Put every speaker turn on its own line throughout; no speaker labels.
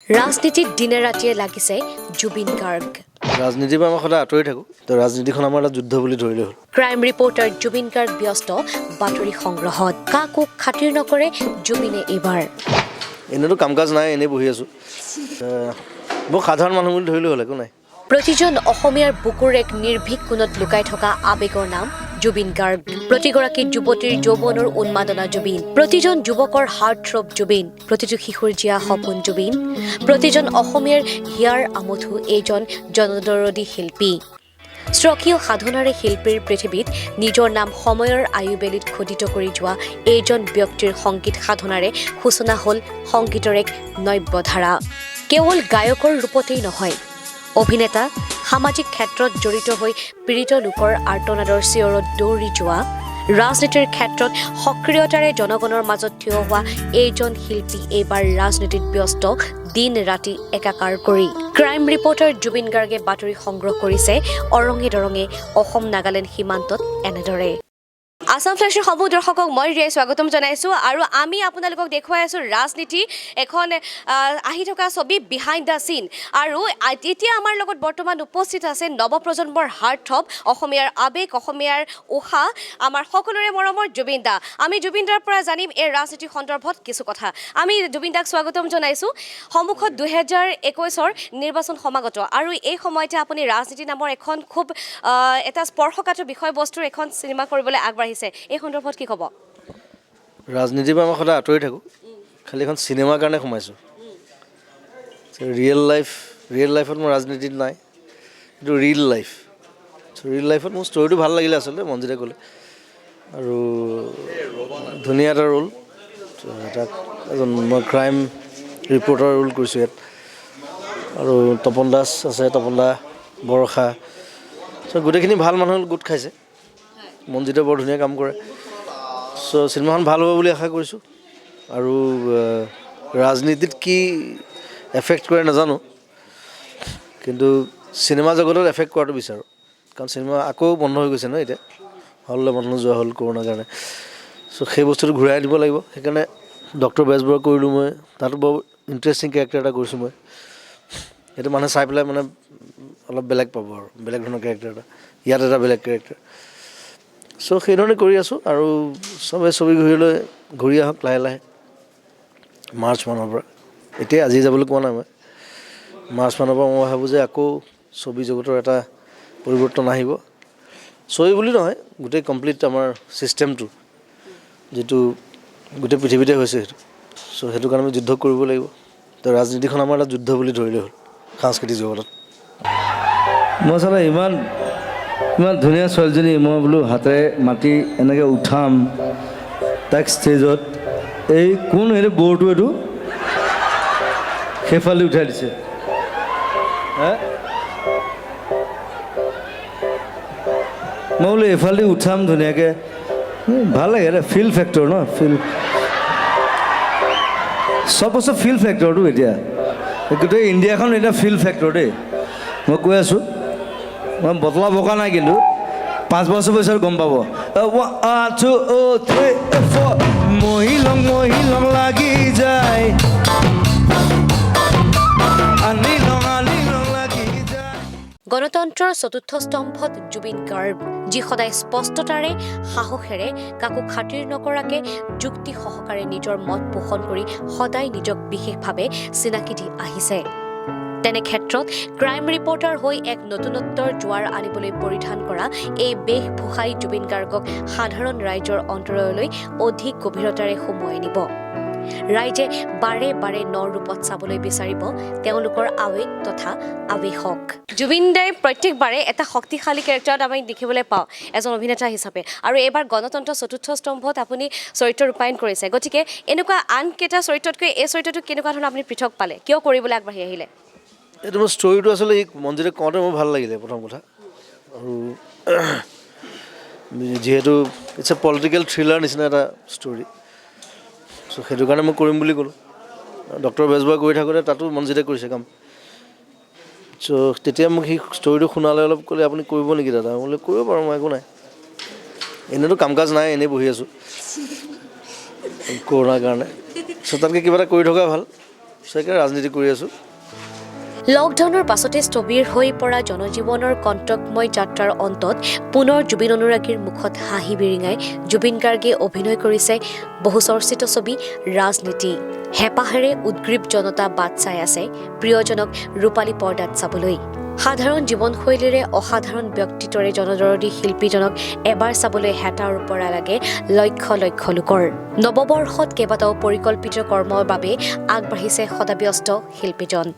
ৰাজনীতিত দিনে ৰাতিয়ে লাগিছে জুবিন গাৰ্গ।
ৰাজনীতিৰ পৰা মই সদায় আঁতৰি থাকোঁ, তো ৰাজনীতিখন আমাৰ এটা যুদ্ধ বুলি ধৰিলে হ'ল।
ক্ৰাইম ৰিপৰ্টাৰ জুবিন গাৰ্গ ব্যস্ত বাতৰি সংগ্ৰহত। কাকো খাতিৰ নকৰে জুবিনে এইবাৰ।
এনেইতো কাম কাজ নাই, এনেই বহি আছোঁ। বৰ সাধাৰণ মানুহ বুলি ধৰিলে হ'ল, একো নাই।
প্ৰতিজন অসমীয়াৰ বুকুৰ এক নিৰ্ভীক কোণত লুকাই থকা আৱেগৰ নাম জুবিন গাৰ্গ। প্ৰতিগৰাকী যুৱতীৰ যৌৱনৰ উন্মাদনা জুবিন, প্ৰতিজন যুৱকৰ হাৰ্ট থ্ৰব জুবিন, প্ৰতিটো শিশুৰ জীয়া সপোন জুবিন, প্ৰতিজন অসমীয়াৰ হিয়াৰ আমঠু এইজন জনদৰদী শিল্পী। স্বকীয় সাধনাৰে শিল্পীৰ পৃথিৱীত নিজৰ নাম সময়ৰ আয়ুবেলিত খোদিত কৰি যোৱা এইজন ব্যক্তিৰ সংগীত সাধনাৰে সূচনা হ'ল সংগীতৰ এক নব্যধাৰা। কেৱল গায়কৰ ৰূপতেই নহয়, অভিনেতা, সামাজিক ক্ষেত্ৰত জড়িত হৈ পীড়িত লোকৰ আৰ্তনাদৰ চিঞৰত দৌৰি যোৱা, ৰাজনীতিৰ ক্ষেত্ৰত সক্ৰিয়তাৰে জনগণৰ মাজত থিয় হোৱা এইজন শিল্পী এইবাৰ ৰাজনীতিত ব্যস্ত দিন ৰাতি একাকাৰ কৰি। ক্ৰাইম ৰিপৰ্টাৰ জুবিন গাৰ্গে বাতৰি সংগ্ৰহ কৰিছে অৰঙে দৰঙে অসম নাগালেণ্ড সীমান্তত এনেদৰে। আসাম ফ্লেশ্বৰ সমূহ দৰ্শকক মই ৰিয়াই স্বাগতম জনাইছোঁ আৰু আমি আপোনালোকক দেখুৱাই আছোঁ ৰাজনীতি এখন আহি থকা ছবি বিহাইণ্ড দ্য চিন। আৰু এতিয়া আমাৰ লগত বৰ্তমান উপস্থিত আছে নৱপ্ৰজন্মৰ হাৰ্ট থ্ৰব, অসমীয়াৰ আৱেগ, অসমীয়াৰ উষা, আমাৰ সকলোৰে মৰমৰ জুবিন দা। আমি জুবিন দাৰ পৰা জানিম এই ৰাজনীতিৰ সন্দৰ্ভত কিছু কথা। আমি জুবিন দাক স্বাগতম জনাইছোঁ। সন্মুখত 2021 নিৰ্বাচন সমাগত আৰু এই সময়তে আপুনি ৰাজনীতি নামৰ এখন খুব এটা স্পৰ্শকাতৰ বিষয়বস্তুৰ এখন চিনেমা কৰিবলৈ আগবাঢ়িছে। এই সন্দৰ্ভত কি ক'ব?
ৰাজনীতিৰ পৰা মই সদায় আঁতৰি থাকোঁ, খালি এখন চিনেমাৰ কাৰণে সোমাইছোঁ। ৰিয়েল লাইফত মোৰ ৰাজনীতিত নাই, কিন্তু ৰিয়েল লাইফত মোৰ ষ্টৰিটো ভাল লাগিলে আচলতে, মনজিতে ক'লে। আৰু ধুনীয়া এটা ৰোল, তাত এজন মই ক্ৰাইম ৰিপৰ্টাৰ ৰোল কৰিছোঁ ইয়াত। আৰু তপন দাস আছে, তপন দা, বৰষা, গোটেইখিনি ভাল মানুহ গোট খাইছে। মনজিতে বৰ ধুনীয়া কাম কৰে। চিনেমাখন ভাল হ'ব বুলি আশা কৰিছোঁ। আৰু ৰাজনীতিত কি এফেক্ট কৰে নাজানো, কিন্তু চিনেমা জগতত এফেক্ট কৰাটো বিচাৰোঁ। কাৰণ চিনেমা আকৌ বন্ধ হৈ গৈছে ন এতিয়া, হললৈ বন্ধ যোৱা হ'ল কৰোণাৰ কাৰণে। সেই বস্তুটো ঘূৰাই দিব লাগিব। সেইকাৰণে ডক্টৰ বেজবৰুৱা কৰিলোঁ মই, তাতো বৰ ইণ্টাৰেষ্টিং কেৰেক্টাৰ এটা কৰিছোঁ মই। সেইটো মানুহে চাই পেলাই মানে অলপ বেলেগ পাব আৰু বেলেগ ধৰণৰ কেৰেক্টাৰ এটা, ইয়াত এটা বেলেগ কেৰেক্টাৰ। সেইধৰণে কৰি আছোঁ। আৰু চবে ছবি ঘূৰি আহক লাহে লাহে মাৰ্চ মানৰ পৰা। এতিয়া আজি যাবলৈ কোৱা নাই মই, মাৰ্চ মানৰ পৰা মই ভাবোঁ যে আকৌ ছবি জগতৰ এটা পৰিৱৰ্তন আহিব। ছবি বুলি নহয়, গোটেই কমপ্লিট আমাৰ ছিষ্টেমটো যিটো গোটেই পৃথিৱীতে হৈছে সেইটো। সেইটো কাৰণে আমি যুদ্ধ কৰিব লাগিব। তো ৰাজনীতিখন আমাৰ এটা যুদ্ধ বুলি ধৰিলে হ'ল সাংস্কৃতিক জগতত।
মই চালে ইমান ধুনীয়া ছোৱালীজনী, মই বোলো হাতেৰে মাতি এনেকৈ উঠাম তাইক ষ্টেজত, এই কোন এইটো বৰটো এইটো সেইফালে উঠাই দিছে। মই বোলো এইফালে উঠাম ধুনীয়াকৈ, ভাল লাগে এটা ফিল ফেক্টৰ ন, চব বস্তু ফিল ফেক্টৰটো। এতিয়া গোটেই ইণ্ডিয়াখন এতিয়া ফিল ফেক্টৰ দেই, মই কৈ আছোঁ। মই বটলা বকা নাই, কিন্তু 5 বছৰ পিছত গম পাব। 1 2 3 4 মহিলং লাগি যায়,
গণতন্ত্ৰৰ চতুৰ্থ স্তম্ভত জুবিন গাৰ্গ, যি সদায় স্পষ্টতাৰে সাহসেৰে কাকো খাতিৰ নকৰাকে যুক্তি সহকাৰে নিজৰ মত পোষণ কৰি সদায় নিজক বিশেষভাৱে চিনাকি দি আহিছে। তেনে ক্ষেত্ৰত ক্ৰাইম ৰিপৰ্টাৰ হৈ এক নতুনত্বৰ জোৱাৰ আনিবলৈ পৰিধান কৰা এই বেশভূষাই জুবিন গাৰ্গক সাধাৰণ ৰাইজৰ অন্তৰলৈ অধিক গভীৰতাৰে সুমুৱাই নিব। ৰাইজে বাৰে বাৰে নৰ ৰূপত চাবলৈ বিচাৰিব তেওঁলোকৰ আৱেগ তথা আৱেশক। জুবিন দাই প্ৰত্যেকবাৰে এটা শক্তিশালী কেৰেক্টাৰত আমি দেখিবলৈ পাওঁ এজন অভিনেতা হিচাপে, আৰু এইবাৰ গণতন্ত্ৰ চতুৰ্থ স্তম্ভত আপুনি চৰিত্ৰ ৰূপায়ণ কৰিছে। গতিকে এনেকুৱা আনকেইটা চৰিত্ৰতকৈ এই চৰিত্ৰটো কেনেকুৱা ধৰণৰ আপুনি পৃথক পালে, কিয় কৰিবলৈ আগবাঢ়ি আহিলে?
এইটো মোৰ ষ্টৰিটো আচলতে মনজিতে কওঁতে মোৰ ভাল লাগিলে প্ৰথম কথা। আৰু যিহেতু ইটছ এ পলিটিকেল থ্ৰিলাৰ নিচিনা এটা ষ্টৰি, সেইটো কাৰণে মই কৰিম বুলি ক'লোঁ। ডক্টৰ বেজবৰুৱা কৰি থাকোঁতে তাতো মনজিতে কৰিছে কাম। তেতিয়া মোক সি ষ্টৰিটো শুনালে, অলপ ক'লে আপুনি কৰিব নেকি দাদা? মই বোলে কৰিব পাৰোঁ, মই একো নাই। এনেইতো কাম কাজ নাই, এনেই বহি আছোঁ কৰোণাৰ কাৰণে। তাতকৈ কিবা এটা কৰি থকা ভাল। সেইকাৰণে ৰাজনীতি কৰি আছোঁ।
লকডাউনৰ পাছতে স্থবিৰ হৈ পৰা জনজীৱনৰ কণ্টকময় যাত্ৰাৰ অন্তত পুনৰ জুবিন অনুৰাগীৰ মুখত হাঁহি বিৰিঙাই জুবিন গাৰ্গে অভিনয় কৰিছে বহুচৰ্চিত ছবি ৰাজনীতি। হেঁপাহেৰে উদ্গ্ৰীৱ জনতা বাট চাই আছে প্ৰিয়জনক ৰূপালী পৰ্দাত চাবলৈ। সাধাৰণ জীৱনশৈলীৰে অসাধাৰণ ব্যক্তিত্বৰে জনদৰদী শিল্পীজনক এবাৰ চাবলৈ হেতাৰ পৰা লাগে লক্ষ লক্ষ লোকৰ। নৱবৰ্ষত কেইবাটাও পৰিকল্পিত কৰ্মৰ বাবে আগবাঢ়িছে সদাব্যস্ত শিল্পীজন।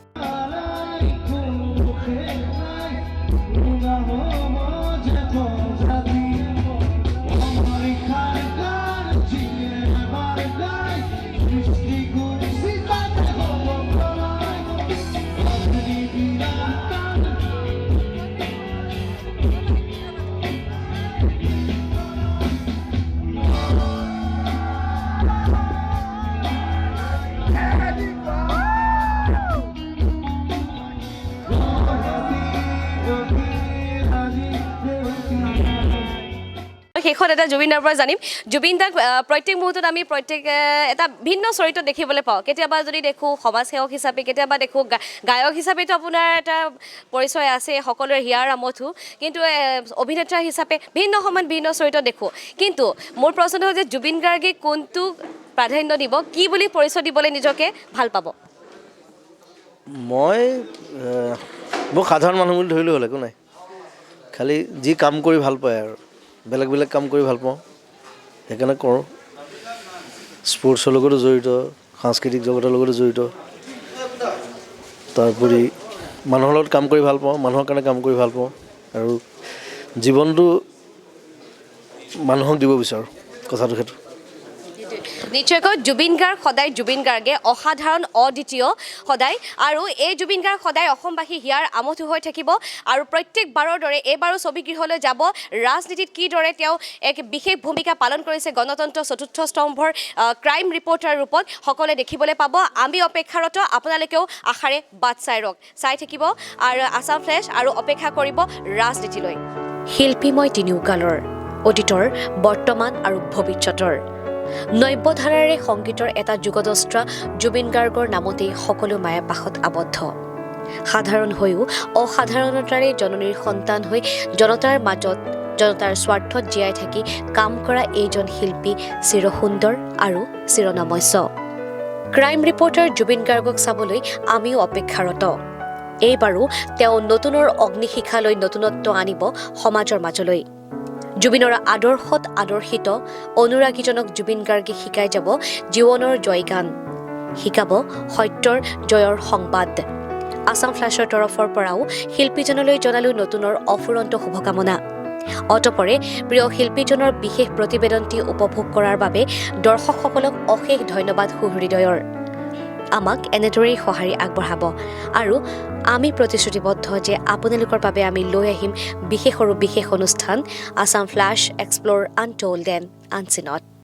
শেষত এটা জুবিনদাৰ পৰা জানিম জুবিন দাক প্ৰত্যেক মুহূৰ্তত আমি এটা ভিন্ন চৰিত্ৰ দেখিবলৈ পাওঁ। কেতিয়াবা যদি দেখোঁ সমাজসেৱক হিচাপে, কেতিয়াবা দেখোঁ গায়ক হিচাপেতো আপোনাৰ এটা পৰিচয় আছে সকলোৰে হিয়াৰ আমঠু, কিন্তু অভিনেতা হিচাপে ভিন্ন সময়ত ভিন্ন চৰিত্ৰ দেখোঁ। কিন্তু মোৰ প্ৰশ্ন হ'ল যে জুবিন গাৰ্গে কোনটো প্ৰাধান্য দিব, কি বুলি পৰিচয় দিবলৈ নিজকে ভাল পাব?
মই মোক সাধাৰণ মানুহ বুলি ধৰিলেও হ'ল, একো নাই। খালি যি কাম কৰি ভাল পায় আৰু বেলেগ বেলেগ কাম কৰি ভাল পাওঁ, সেইকাৰণে কৰোঁ। স্পৰ্টছৰ লগতো জড়িত, সাংস্কৃতিক জগতৰ লগতো জড়িত। তাৰোপৰি মানুহৰ লগত কাম কৰি ভাল পাওঁ, মানুহৰ কাৰণে কাম কৰি ভাল পাওঁ, আৰু জীৱনটো মানুহক দিব বিচাৰোঁ। কথাটো সেইটো।
নিশ্চয়কৈ জুবিন গাৰ্গ সদায় জুবিন গাৰ্গে অসাধাৰণ অদ্বিতীয় সদায়, আৰু এই জুবিন গাৰ্গ সদায় অসমবাসী হিয়াৰ আমঠু হৈ থাকিব। আৰু প্ৰত্যেকবাৰৰ দৰে এইবাৰো ছবিগৃহলৈ যাব। ৰাজনীতিত কিদৰে তেওঁ এক বিশেষ ভূমিকা পালন কৰিছে গণতন্ত্ৰ চতুৰ্থ স্তম্ভৰ ক্ৰাইম ৰিপৰ্টাৰ ৰূপত সকলোৱে দেখিবলৈ পাব। আমি অপেক্ষাৰত, আপোনালোকেও আশাৰে বাট চাই থাকিব আৰু আছাম ফ্লেছ আৰু অপেক্ষা কৰিব ৰাজনীতিলৈ।
শিল্পীময় তিনিওকালৰ অতীতৰ, বৰ্তমান আৰু ভৱিষ্যতৰ নব্যধাৰাৰে সংগীতৰ এটা যুগদস্ত্ৰা জুবিন গাৰ্গৰ নামতেই সকলো মায়াপাশত আবদ্ধ। সাধাৰণ হৈও অসাধাৰণতাৰে জননীৰ সন্তান হৈ জনতাৰ মাজত জনতাৰ স্বাৰ্থত জীয়াই থাকি কাম কৰা এইজন শিল্পী চিৰসুন্দৰ আৰু চিৰনমস্য। ক্ৰাইম ৰিপৰ্টাৰ জুবিন গাৰ্গক চাবলৈ আমিও অপেক্ষাৰত। এইবাৰো তেওঁ নতুনৰ অগ্নিশিখালৈ নতুনত্ব আনিব সমাজৰ মাজলৈ। জুবিনৰ আদৰ্শত আদৰ্শিত অনুৰাগীজনক জুবিন গাৰ্গে শিকাই যাব জীৱনৰ জয়গান, শিকাব সত্যৰ জয়ৰ সংবাদ। আছাম ফ্লাছৰ তৰফৰ পৰাও শিল্পীজনলৈ জনালোঁ নতুনৰ অফুৰন্ত শুভকামনা। অতপৰে প্ৰিয় শিল্পীজনৰ বিশেষ প্ৰতিবেদনটি উপভোগ কৰাৰ বাবে দৰ্শকসকলক অশেষ ধন্যবাদ সুহৃদয়ৰ। আমাক এনেদৰেই সঁহাৰি আগবঢ়াব, আৰু আমি প্ৰতিশ্ৰুতিবদ্ধ যে আপোনালোকৰ বাবে আমি লৈ আহিম বিশেষ আৰু বিশেষ অনুষ্ঠান Assam flash explore untold and আনচিনত।